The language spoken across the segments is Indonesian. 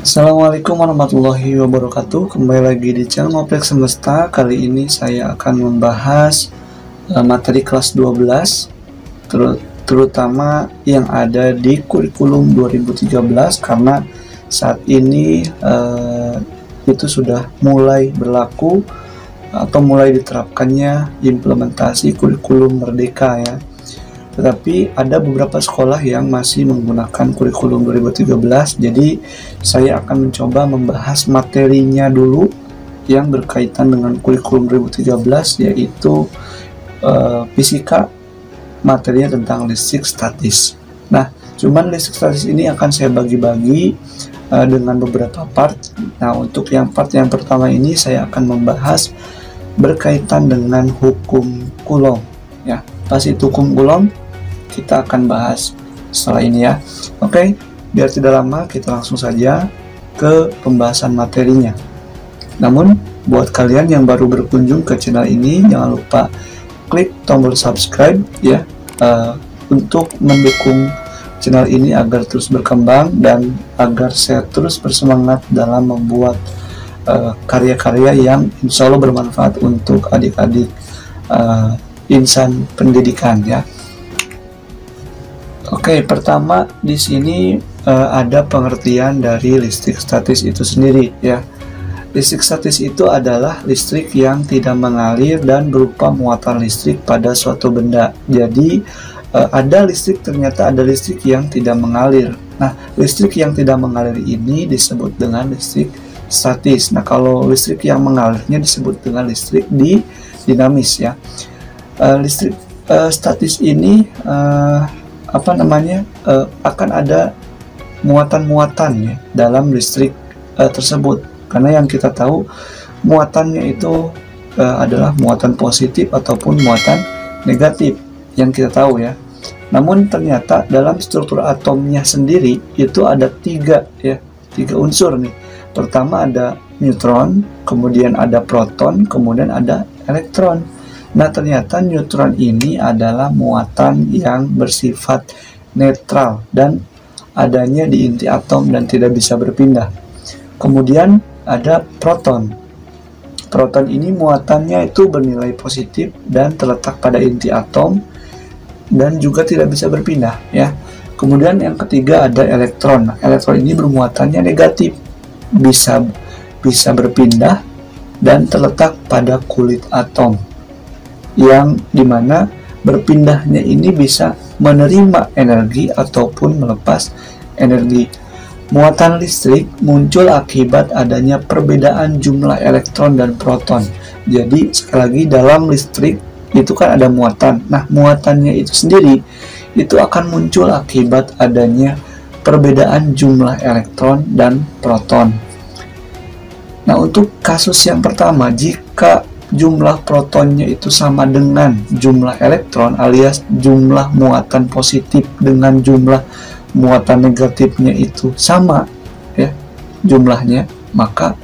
Assalamualaikum warahmatullahi wabarakatuh. Kembali lagi di channel Ngoprek Semesta. Kali ini saya akan membahas materi kelas 12 terutama yang ada di kurikulum 2013 karena saat ini itu sudah mulai berlaku atau mulai diterapkannya implementasi kurikulum Merdeka ya. Tetapi ada beberapa sekolah yang masih menggunakan kurikulum 2013, jadi saya akan mencoba membahas materinya dulu yang berkaitan dengan kurikulum 2013, yaitu fisika, materinya tentang listrik statis. Nah, cuman listrik statis ini akan saya bagi-bagi dengan beberapa part. Nah, untuk yang part yang pertama ini saya akan membahas berkaitan dengan hukum Coulomb ya. Pasti hukum Coulomb kita akan bahas setelah ini ya. Oke, biar tidak lama kita langsung saja ke pembahasan materinya. Namun buat kalian yang baru berkunjung ke channel ini, jangan lupa klik tombol subscribe ya, untuk mendukung channel ini agar terus berkembang dan agar saya terus bersemangat dalam membuat karya-karya yang insya Allah bermanfaat untuk adik-adik insan pendidikan ya. Oke, pertama di sini ada pengertian dari listrik statis itu sendiri ya. Listrik statis itu adalah listrik yang tidak mengalir dan berupa muatan listrik pada suatu benda. Jadi ternyata ada listrik yang tidak mengalir. Nah, listrik yang tidak mengalir ini disebut dengan listrik statis. Nah, kalau listrik yang mengalirnya disebut dengan listrik dinamis ya. Listrik statis ini akan ada muatan-muatan ya dalam listrik tersebut, karena yang kita tahu muatannya itu adalah muatan positif ataupun muatan negatif yang kita tahu ya. Namun ternyata dalam struktur atomnya sendiri itu ada tiga unsur nih. Pertama ada neutron, kemudian ada proton, kemudian ada elektron. Nah, ternyata neutron ini adalah muatan yang bersifat netral dan adanya di inti atom dan tidak bisa berpindah. Kemudian ada proton. Proton ini muatannya itu bernilai positif dan terletak pada inti atom dan juga tidak bisa berpindah ya. Kemudian yang ketiga ada elektron. Nah, elektron ini bermuatannya negatif, bisa berpindah dan terletak pada kulit atom, yang dimana berpindahnya ini bisa menerima energi ataupun melepas energi. Muatan listrik muncul akibat adanya perbedaan jumlah elektron dan proton. Jadi sekali lagi dalam listrik itu kan ada muatan. Nah, muatannya itu sendiri itu akan muncul akibat adanya perbedaan jumlah elektron dan proton. Nah, untuk kasus yang pertama, jika jumlah protonnya itu sama dengan jumlah elektron alias jumlah muatan positif dengan jumlah muatan negatifnya itu sama ya jumlahnya, maka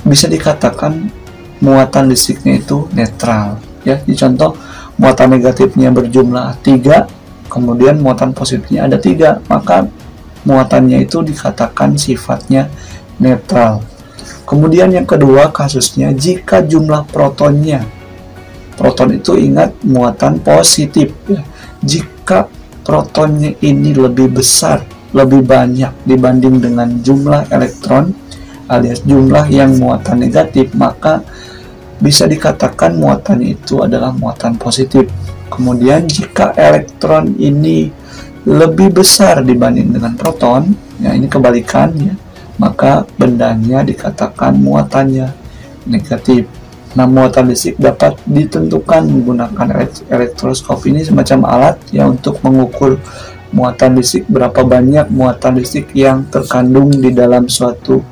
bisa dikatakan muatan listriknya itu netral ya. Di contoh, muatan negatifnya berjumlah 3, kemudian muatan positifnya ada 3, maka muatannya itu dikatakan sifatnya netral. Kemudian yang kedua kasusnya, jika jumlah proton itu ingat muatan positif ya. Jika protonnya ini lebih besar, lebih banyak dibanding dengan jumlah elektron alias jumlah yang muatan negatif, maka bisa dikatakan muatannya itu adalah muatan positif. Kemudian jika elektron ini lebih besar dibanding dengan proton, ya ini kebalikannya, maka bendanya dikatakan muatannya negatif. Nah, muatan listrik dapat ditentukan menggunakan elektroskop. Ini semacam alat yang untuk mengukur muatan listrik, berapa banyak muatan listrik yang terkandung di dalam suatu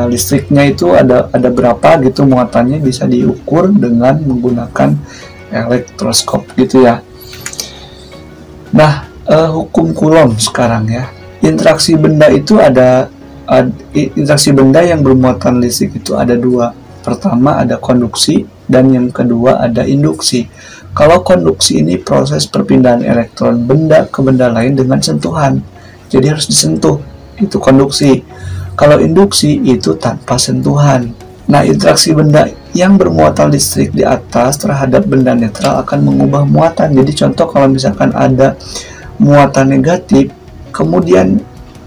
listriknya itu ada berapa gitu muatannya, bisa diukur dengan menggunakan elektroskop gitu ya. Nah, hukum Coulomb sekarang ya. Interaksi benda itu interaksi benda yang bermuatan listrik itu ada dua. Pertama ada konduksi dan yang kedua ada induksi. Kalau konduksi ini proses perpindahan elektron benda ke benda lain dengan sentuhan. Jadi harus disentuh itu konduksi. Kalau induksi itu tanpa sentuhan. Nah, interaksi benda yang bermuatan listrik di atas terhadap benda netral akan mengubah muatan. Jadi contoh kalau misalkan ada muatan negatif, kemudian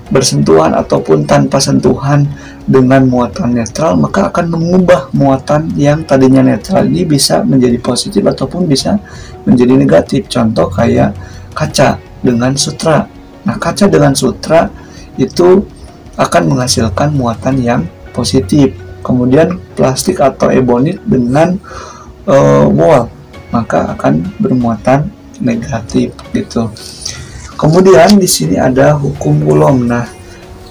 bersentuhan ataupun tanpa sentuhan dengan muatan netral, maka akan mengubah muatan yang tadinya netral ini bisa menjadi positif ataupun bisa menjadi negatif. Contoh kayak kaca dengan sutra. Nah, kaca dengan sutra itu akan menghasilkan muatan yang positif. Kemudian plastik atau ebonit dengan wol, maka akan bermuatan negatif gitu. Kemudian di sini ada hukum Coulomb. Nah,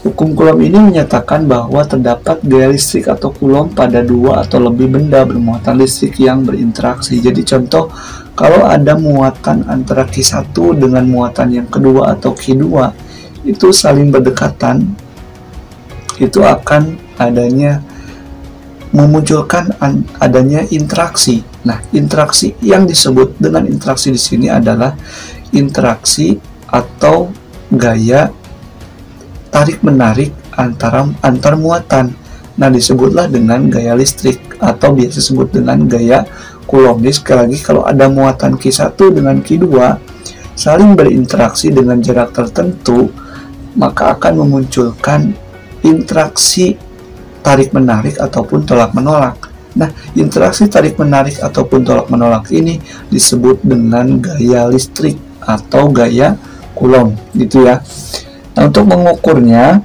hukum Coulomb ini menyatakan bahwa terdapat gaya listrik atau Coulomb pada dua atau lebih benda bermuatan listrik yang berinteraksi. Jadi contoh, kalau ada muatan antara Q1 dengan muatan yang kedua atau Q2 itu saling berdekatan, itu akan adanya memunculkan adanya interaksi. Nah, interaksi yang disebut dengan interaksi di sini adalah interaksi atau gaya tarik-menarik antar muatan. Nah, disebutlah dengan gaya listrik atau biasa disebut dengan gaya Coulomb. Sekali lagi, kalau ada muatan Q1 dengan Q2 saling berinteraksi dengan jarak tertentu, maka akan memunculkan interaksi tarik-menarik ataupun tolak-menolak. Nah, interaksi tarik-menarik ataupun tolak-menolak ini disebut dengan gaya listrik atau gaya Coulomb, gitu ya. Nah, untuk mengukurnya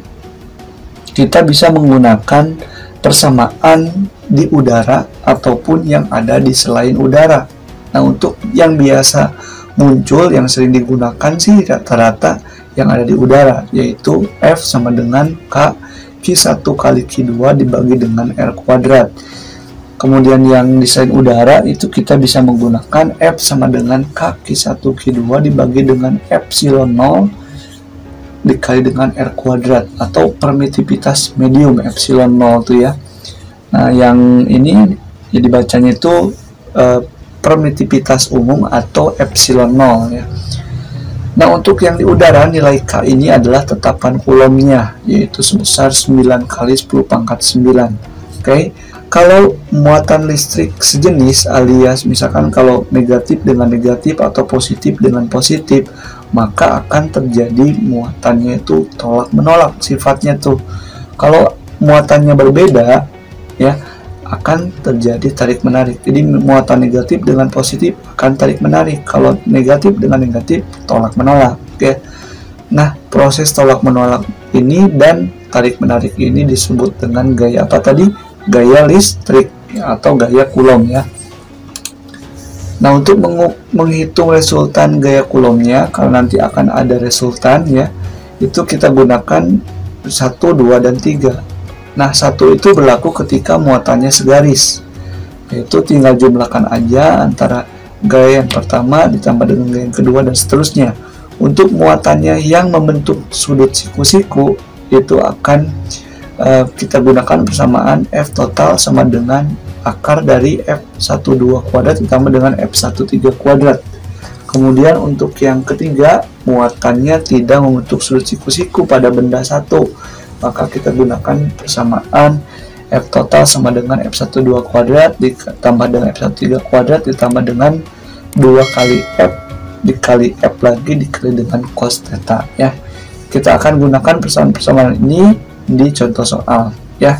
kita bisa menggunakan persamaan di udara ataupun yang ada di selain udara. Nah, untuk yang biasa muncul yang sering digunakan sih rata-rata yang ada di udara, yaitu F sama dengan K Q1 kali Q2 dibagi dengan R kuadrat. Kemudian yang di selain udara itu kita bisa menggunakan F sama dengan K Q1 Q2 dibagi dengan epsilon 0 dikali dengan R kuadrat, atau permitivitas medium epsilon 0 tuh ya. Nah, yang ini jadi bacanya itu permitivitas umum atau epsilon 0 ya. Nah, untuk yang di udara nilai K ini adalah tetapan Coulomb-nya, yaitu sebesar 9 kali 10 pangkat 9. Oke. Kalau muatan listrik sejenis, alias misalkan kalau negatif dengan negatif atau positif dengan positif, maka akan terjadi muatannya itu tolak menolak sifatnya tuh. Kalau muatannya berbeda ya, akan terjadi tarik menarik. Jadi muatan negatif dengan positif akan tarik menarik. Kalau negatif dengan negatif tolak menolak. Oke. Nah, proses tolak menolak ini dan tarik menarik ini disebut dengan gaya apa tadi? Gaya listrik atau gaya Coulomb ya. Nah, untuk menghitung resultan gaya Coulomb-nya, kalau nanti akan ada resultan ya, itu kita gunakan 1, 2, dan 3. Nah, 1 itu berlaku ketika muatannya segaris, yaitu tinggal jumlahkan aja antara gaya yang pertama ditambah dengan gaya yang kedua dan seterusnya. Untuk muatannya yang membentuk sudut siku-siku itu akan kita gunakan persamaan F total sama dengan akar dari F12 kuadrat ditambah dengan F13 kuadrat. Kemudian untuk yang ketiga, muatannya tidak membentuk sudut siku-siku pada benda satu, maka kita gunakan persamaan F total sama dengan F12 kuadrat ditambah dengan F13 kuadrat ditambah dengan 2 kali F dikali F lagi dikali dengan cos theta ya. Kita akan gunakan persamaan-persamaan ini di contoh soal ya.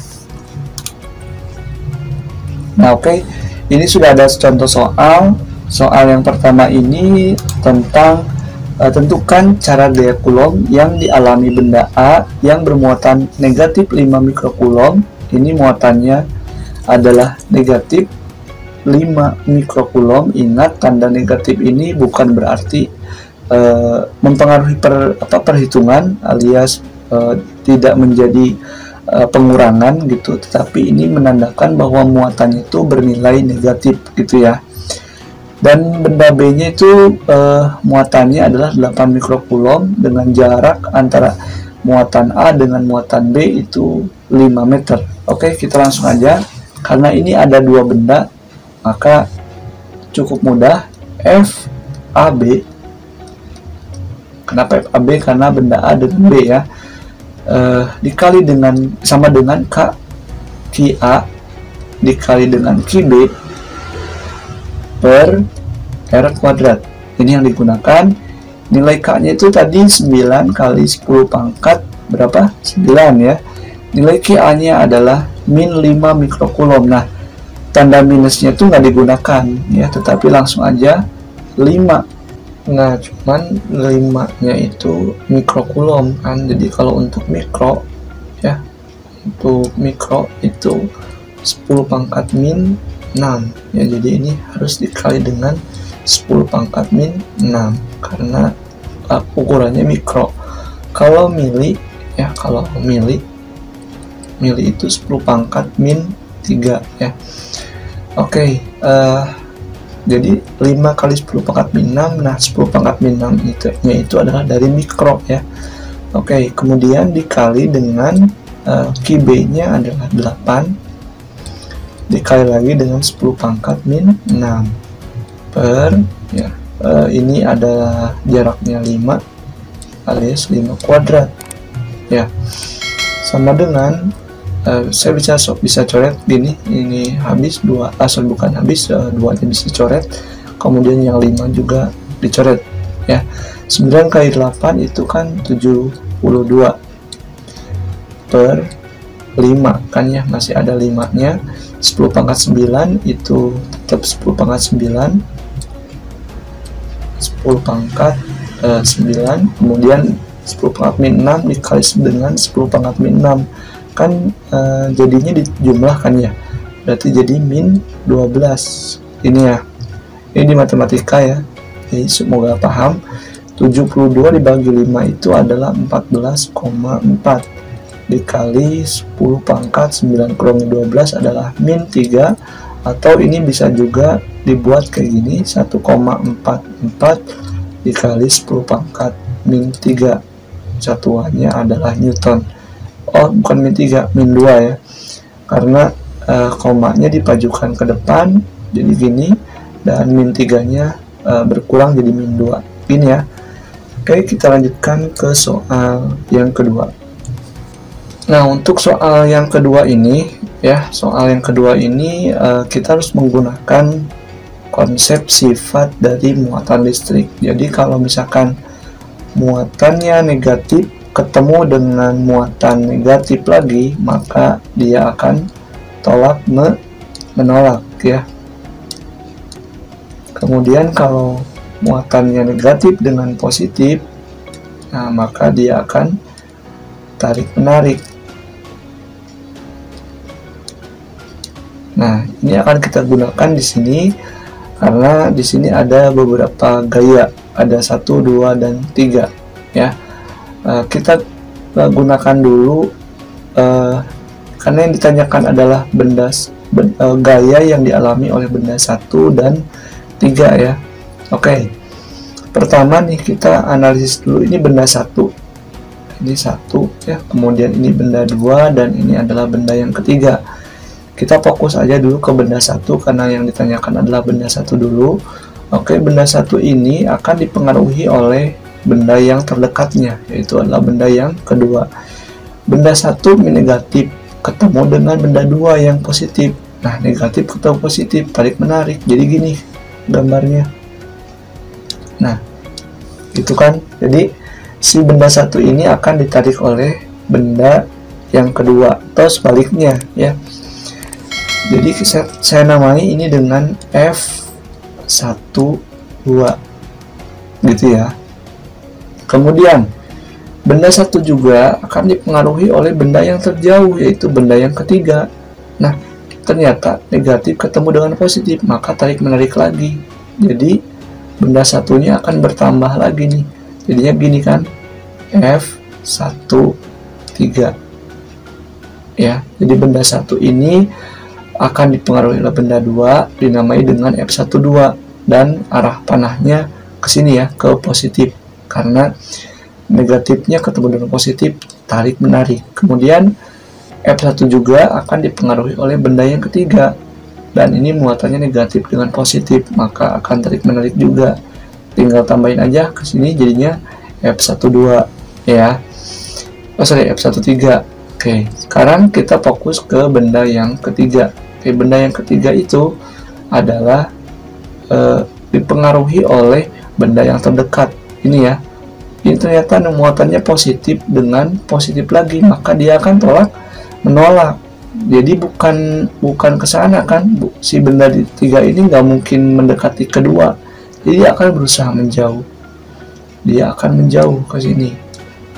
Nah, oke. Ini sudah ada contoh soal. Soal yang pertama ini tentang tentukan cara gaya Coulomb yang dialami benda A yang bermuatan negatif 5 mikrocoulomb. Ini muatannya adalah negatif 5 mikrocoulomb. Ingat, tanda negatif ini bukan berarti mempengaruhi perhitungan alias tidak menjadi pengurangan gitu, tetapi ini menandakan bahwa muatannya itu bernilai negatif gitu ya. Dan benda B nya itu muatannya adalah 8 mikrocoulomb dengan jarak antara muatan A dengan muatan B itu 5 meter. Oke, kita langsung aja. Karena ini ada dua benda, maka cukup mudah. FAB, kenapa FAB? Karena benda A dengan B ya. dikali dengan sama dengan Ki A dikali dengan Ki B per R kuadrat. Ini yang digunakan. Nilai K-nya itu tadi 9 kali 10 pangkat berapa? 9 ya. Nilai Ki-A-nya adalah min 5 mikrokulom. Nah, tanda minusnya itu nggak digunakan ya, tetapi langsung aja 5. Nah, cuman 5-nya itu mikrokulom kan. Jadi kalau untuk mikro ya, untuk mikro itu 10 pangkat min 6 ya, jadi ini harus dikali dengan 10 pangkat min 6 karena ukurannya mikro. Kalau mili ya, kalau mili itu 10 pangkat min 3 ya. Oke, jadi 5 kali 10 pangkat min 6. Nah, 10 pangkat min 6 itu adalah dari mikro ya. Oke, kemudian dikali dengan Ki B-nya adalah 8 dikali lagi dengan 10 pangkat min 6 per ya, ini adalah jaraknya 5 alias 5 kuadrat ya, sama dengan saya bisa coret gini, ini habis 2, asal bukan habis 2 nya bisa coret, kemudian yang 5 juga dicoret ya. 9 kali 8 itu kan 72 per 5 kan ya, masih ada 5 nya. 10 pangkat 9 itu tetap 10 pangkat 9 10 pangkat 9, kemudian 10 pangkat min 6 dikali dengan 10 pangkat min 6 kan jadinya dijumlahkan ya, berarti jadi min 12 ini ya. Ini di matematika ya, jadi semoga paham. 72 dibagi 5 itu adalah 14,4 dikali 10 pangkat 9 kurangi 12 adalah min 3, atau ini bisa juga dibuat kayak gini, 1,44 dikali 10 pangkat min 3, satuannya adalah Newton. Oh, bukan min 3, min 2 ya, karena komanya dipajukan ke depan jadi gini, dan min 3 nya berkurang jadi min 2 ini ya. Oke, kita lanjutkan ke soal yang kedua. Nah, untuk soal yang kedua ini ya, kita harus menggunakan konsep sifat dari muatan listrik. Jadi kalau misalkan muatannya negatif ketemu dengan muatan negatif lagi, maka dia akan tolak menolak ya. Kemudian kalau muatannya negatif dengan positif, nah maka dia akan tarik menarik. Nah, ini akan kita gunakan di sini karena di sini ada beberapa gaya, ada 1, 2, dan 3 ya. Kita gunakan dulu karena yang ditanyakan adalah gaya yang dialami oleh benda 1 dan 3 ya. Oke. Pertama nih kita analisis dulu, ini benda 1. Ini 1 ya, kemudian ini benda 2, dan ini adalah benda yang ketiga. Kita fokus aja dulu ke benda 1 karena yang ditanyakan adalah benda 1 dulu. Oke, benda 1 ini akan dipengaruhi oleh benda yang terdekatnya, yaitu adalah benda yang kedua. Benda 1 negatif ketemu dengan benda 2 yang positif. Nah, negatif ketemu positif, tarik menarik. Jadi gini gambarnya. Nah, gitu kan. Jadi si benda 1 ini akan ditarik oleh benda yang kedua atau sebaliknya ya. Jadi saya namai ini dengan F12 gitu ya. Kemudian benda 1 juga akan dipengaruhi oleh benda yang terjauh, yaitu benda yang ketiga. Nah, ternyata negatif ketemu dengan positif, maka tarik menarik lagi. Jadi benda 1-nya akan bertambah lagi nih. Jadinya gini kan, F13 ya. Jadi benda 1 ini akan dipengaruhi oleh benda 2 dinamai dengan F12, dan arah panahnya ke sini ya, ke positif, karena negatifnya ketemu dengan positif, tarik menarik. Kemudian F1 juga akan dipengaruhi oleh benda yang ketiga, dan ini muatannya negatif dengan positif, maka akan tarik menarik juga. Tinggal tambahin aja ke sini jadinya F12 ya. F13. Oke, sekarang kita fokus ke benda yang ketiga. Oke, benda yang ketiga itu adalah dipengaruhi oleh benda yang terdekat. Ini ya. Ini ternyata muatannya positif dengan positif lagi, maka dia akan menolak. Jadi bukan ke sana kan, si benda tiga ini nggak mungkin mendekati kedua. Jadi dia akan berusaha menjauh. Dia akan menjauh ke sini.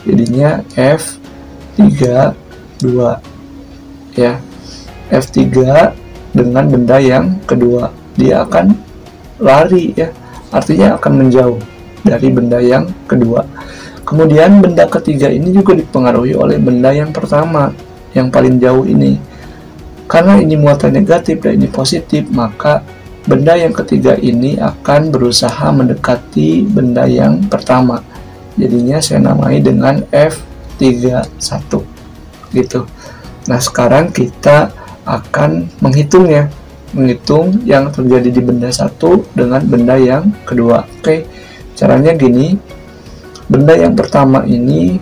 Jadinya F32 ya. F3 dengan benda yang kedua, dia akan lari ya. Artinya akan menjauh dari benda yang kedua. Kemudian benda ketiga ini juga dipengaruhi oleh benda yang pertama, yang paling jauh ini. Karena ini muatan negatif dan ini positif, maka benda yang ketiga ini akan berusaha mendekati benda yang pertama. Jadinya saya namai dengan F31 gitu. Nah, sekarang kita akan menghitung yang terjadi di benda satu dengan benda yang kedua. Oke, caranya gini. Benda yang pertama ini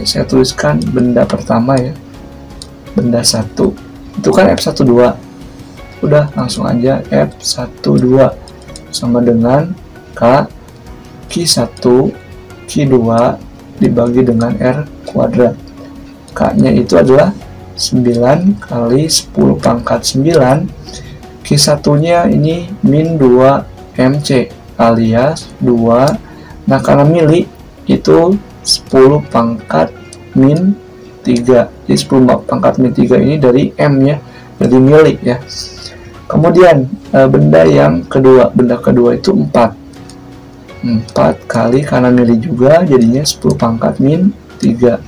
saya tuliskan benda pertama ya. Benda 1 itu kan F12. Udah, langsung aja F12 sama dengan Q1 Q2 dibagi dengan R kuadrat. K-nya itu adalah 9 kali 10 pangkat 9. Q1-nya ini min 2 MC alias 2. Nah, karena mili itu 10 pangkat min 3. Jadi 10 pangkat min 3 ini dari M ya, dari mili ya. Kemudian benda yang kedua, benda kedua itu 4 kali karena mili juga, jadinya 10 pangkat min 3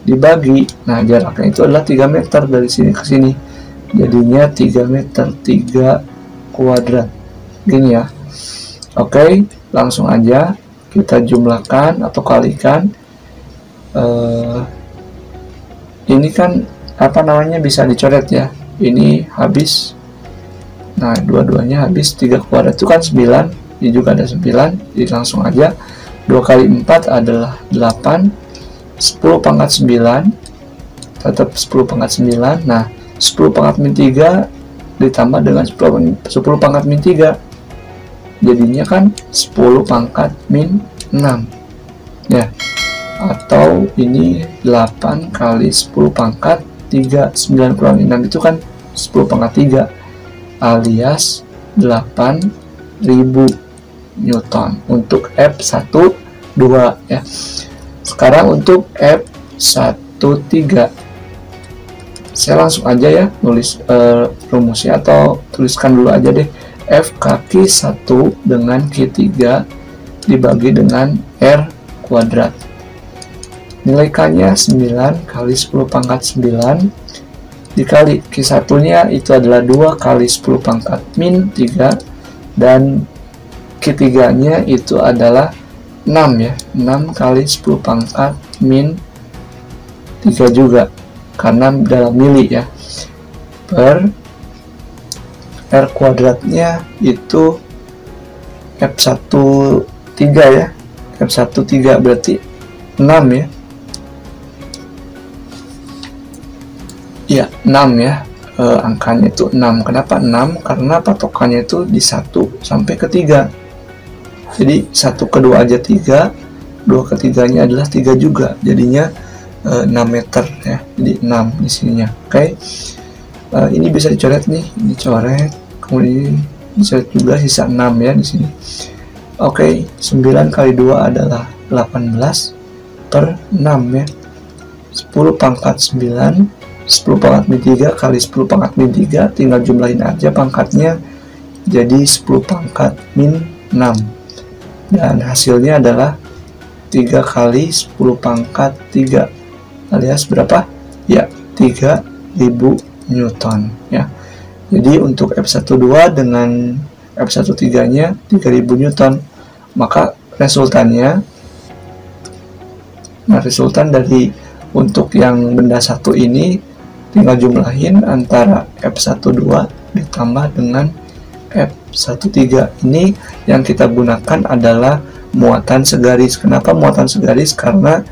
dibagi, nah jaraknya itu adalah 3 meter dari sini ke sini, jadinya 3 meter 3 kuadrat gini ya. Oke, langsung aja kita jumlahkan atau kalikan. Ini kan bisa dicoret ya, ini habis. Nah, dua-duanya habis, 3 kuadrat itu kan 9, ini juga ada 9, jadi langsung aja 2 kali 4 adalah 8, 10 pangkat 9 tetap 10 pangkat 9. Nah, 10 pangkat min 3 ditambah dengan 10 pangkat min 3, jadinya kan 10 pangkat min 6 ya, atau ini 8 kali 10 pangkat 3, 9 kurang 6 itu kan 10 pangkat 3 alias 8.000 Newton untuk F12 ya. Sekarang untuk F13 saya langsung aja ya nulis rumusnya, atau tuliskan dulu aja deh. F kaki 1 dengan Q3 dibagi dengan R kuadrat. Nilai K-nya 9 kali 10 pangkat 9 dikali Q1 nya itu adalah 2 kali 10 pangkat min 3, dan Q3 nya itu adalah 6 ya, 6 kali 10 pangkat min 3 juga karena dalam mili ya, per R kuadratnya itu F13 ya, F13 berarti 6 ya. Ya, 6 ya, angkanya itu 6. Kenapa 6? Karena patokannya itu di 1 sampai ke 3. Jadi 1 ke 2 aja 3, 2 ke 3-nya adalah 3 juga, jadinya 6 meter ya, jadi 6 di sininya. Oke. Ini bisa dicoret nih, dicoret, kemudian dicoret juga sisa 6 ya di sini. Oke, 9 kali 2 adalah 18 per 6 ya. 10 pangkat 9, 10 pangkat min 3 kali 10 pangkat min 3, tinggal jumlahin aja pangkatnya, jadi 10 pangkat min 6. Dan hasilnya adalah 3 kali 10 pangkat 3 alias berapa? Ya, 3000 Newton ya. Jadi untuk F12 dengan F13 nya 3000 Newton. Maka resultan dari untuk yang benda satu ini tinggal jumlahin antara F12 ditambah dengan F13. Ini yang kita gunakan adalah muatan segaris. Kenapa muatan segaris? Karena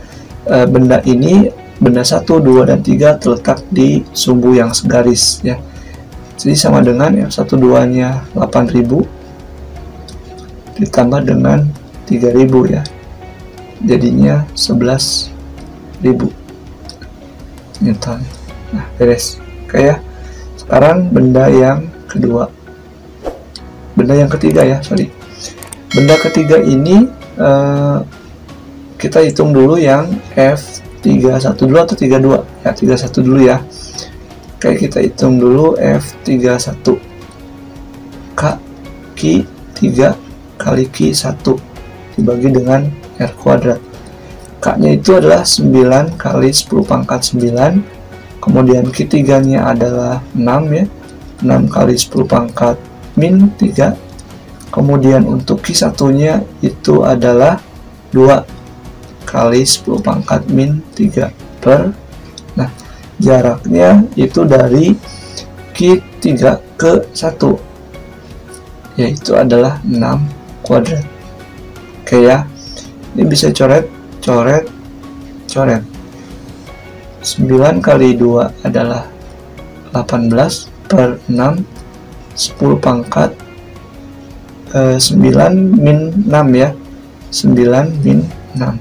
benda ini benda 1, 2, dan 3 terletak di sumbu yang segaris ya. Jadi sama dengan F12 nya 8000 ditambah dengan 3000 ya, jadinya 11.000 Newton. Nah, beres. Oke ya. Sekarang benda yang kedua, benda yang ketiga ya, sorry. Benda ketiga ini kita hitung dulu yang F31 dulu atau 32 ya, 31 dulu ya. Oke, kita hitung dulu F31 Q3 kali Q1 dibagi dengan R kuadrat. K nya itu adalah 9 kali 10 pangkat 9, kemudian Q3 nya adalah 6 ya, 6 kali 10 pangkat min 3, kemudian untuk Q1 nya itu adalah 2 kali 10 pangkat min 3 per, nah jaraknya itu dari Q3 ke 1 yaitu adalah 6 kuadrat. Oke ya, ini bisa coret 9 kali 2 adalah 18 per 6, 10 pangkat 9 min 6 ya, 9 min 6,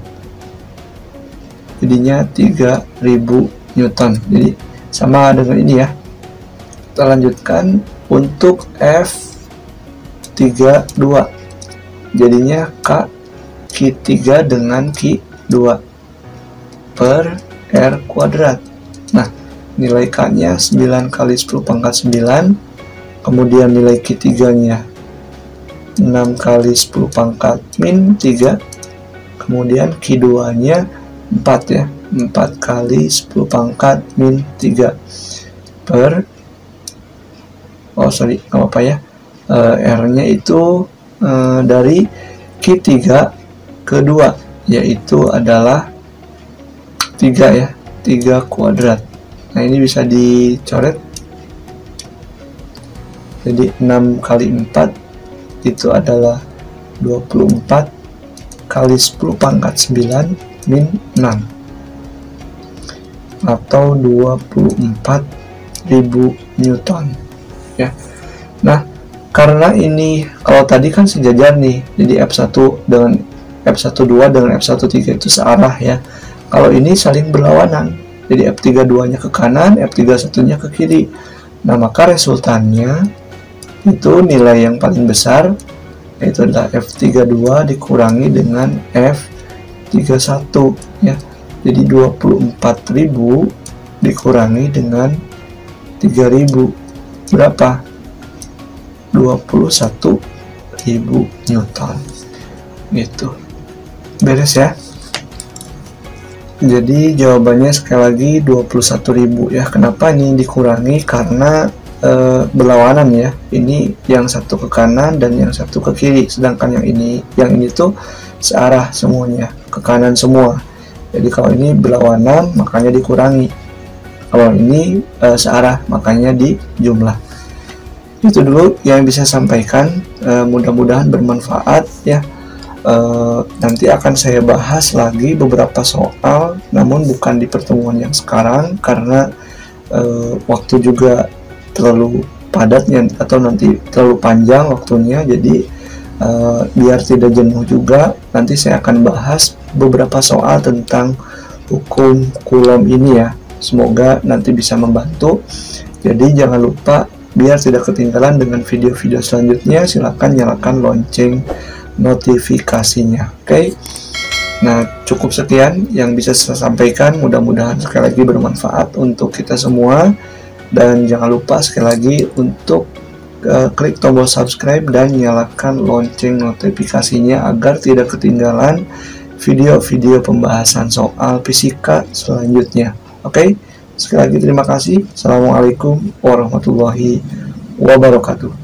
jadinya 3000 Newton. Jadi sama dengan ini ya. Kita lanjutkan untuk F32, jadinya Q3 dengan Q2 per R kuadrat. Nah, nilai K nya 9 kali 10 pangkat 9, kemudian nilai Q3 nya 6 kali 10 pangkat min 3, kemudian Q2 nya 4 ya, 4 kali 10 pangkat min 3 per, oh sorry, nggak apa-apa ya, R nya itu dari Q3 ke 2 yaitu adalah 3 ya, 3 kuadrat. Nah, ini bisa dicoret, jadi 6 kali 4 itu adalah 24 kali 10 pangkat 9 min 6 atau 24.000 Newton ya. Nah, karena ini kalau tadi kan sejajar nih, jadi F1 dengan F12 dengan F13 itu searah ya. Kalau ini saling berlawanan, jadi F32 nya ke kanan, F31 nya ke kiri. Nah, maka resultannya itu nilai yang paling besar yaitu adalah F32 dikurangi dengan F31 ya. Jadi 24.000 dikurangi dengan 3.000 berapa? 21.000 Newton gitu. Beres ya. Jadi jawabannya sekali lagi 21.000 ya. Kenapa ini dikurangi? Karena berlawanan ya. Ini yang satu ke kanan dan yang satu ke kiri, sedangkan yang ini tuh searah semuanya, ke kanan semua. Jadi kalau ini berlawanan makanya dikurangi, kalau ini searah makanya dijumlah. Itu dulu yang bisa sampaikan, mudah-mudahan bermanfaat ya. Nanti akan saya bahas lagi beberapa soal, namun bukan di pertemuan yang sekarang karena waktu juga terlalu padatnya atau nanti terlalu panjang waktunya. Jadi biar tidak jenuh juga, nanti saya akan bahas beberapa soal tentang hukum Coulomb ini ya. Semoga nanti bisa membantu. Jadi jangan lupa, biar tidak ketinggalan dengan video-video selanjutnya, silahkan nyalakan lonceng notifikasinya. Oke. Nah, cukup sekian yang bisa saya sampaikan. Mudah-mudahan sekali lagi bermanfaat untuk kita semua. Dan jangan lupa sekali lagi untuk klik tombol subscribe dan nyalakan lonceng notifikasinya agar tidak ketinggalan video-video pembahasan soal fisika selanjutnya. Oke, sekali lagi terima kasih. Assalamualaikum warahmatullahi wabarakatuh.